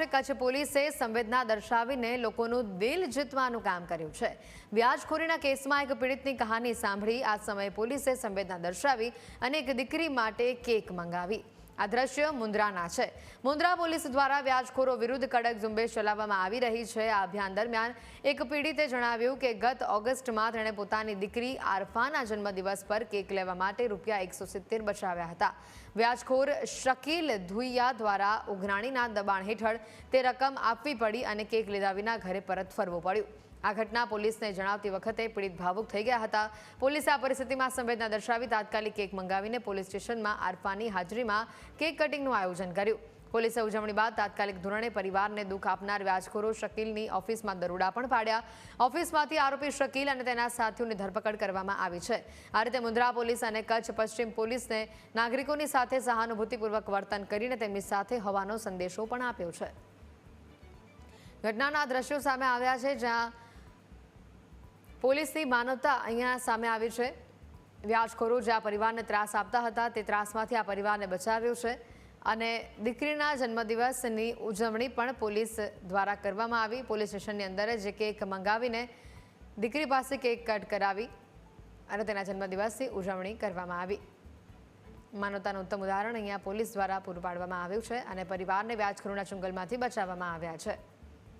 છે કચ્છ પોલીસે સંવેદના દર્શાવીને લોકોનું દિલ જીતવાનું કામ કર્યું છે। વ્યાજખોરીના કેસમાં એક પીડિતની કહાની સાંભળી આ સમયે પોલીસે સંવેદના દર્શાવી અને એક દીકરી માટે કેક મંગાવી। આ દ્રશ્ય મુન્દ્રાના છે। મુન્દ્રા પોલીસ દ્વારા વ્યાજખોરો વિરુદ્ધ કડક ઝુંબેશ ચલાવવામાં આવી રહી છે। આ અભિયાન દરમિયાન એક પીડિતે જણાવ્યું કે ગત ઓગસ્ટમાં તેણે પોતાની દીકરી આરફાના જન્મદિવસ પર કેક લેવા માટે ₹170 બચાવ્યા હતા। વ્યાજખોર શકીલ ધુઈયા દ્વારા ઉઘરાણીના દબાણ હેઠળ તે રકમ આપવી પડી અને કેક લીધા વિના ઘરે પરત ફરવું પડ્યું। આ ઘટના પોલીસને જણાવતી વખતે પીડિત ભાવુક થઈ ગયા હતા। પોલીસે આ પરિસ્થિતિમાં સંવેદના દર્શાવી તાત્કાલિક કેક મંગાવીને પોલીસ સ્ટેશનમાં આરફાની હાજરીમાં કેક કટિંગનું આયોજન કર્યું। પોલીસે ઉજવણી બાદ તાત્કાલિક ધોરણે પરિવારને દુઃખ આપનાર વ્યાજખોરો શકીલની ઓફિસમાં દરોડા પણ પાડ્યા। ઓફિસમાંથી આરોપી શકીલ અને તેના સાથીઓની ધરપકડ કરવામાં આવી છે। આ રીતે મુન્દ્રા પોલીસ અને કચ્છ પશ્ચિમ પોલીસને નાગરિકોની સાથે સહાનુભૂતિપૂર્વક વર્તન કરીને તેમની સાથે હોવાનો સંદેશો પણ આપ્યો છે। ઘટનાના દ્રશ્યો સામે આવ્યા છે જ્યાં પોલીસની માનવતા અહીંયા સામે આવી છે। વ્યાજખોરો જે આ પરિવારને ત્રાસ આપતા હતા તે ત્રાસમાંથી આ પરિવારને બચાવ્યો છે અને દીકરીના જન્મદિવસની ઉજવણી પણ પોલીસ દ્વારા કરવામાં આવી। પોલીસ સ્ટેશનની અંદર જ કેક મંગાવીને દીકરી પાસે કેક કટ કરાવી અને તેના જન્મદિવસની ઉજવણી કરવામાં આવી। માનવતાનું ઉત્તમ ઉદાહરણ અહીંયા પોલીસ દ્વારા પૂરું પાડવામાં આવ્યું છે અને પરિવારને વ્યાજખોરોના ચુંગલમાંથી બચાવવામાં આવ્યા છે।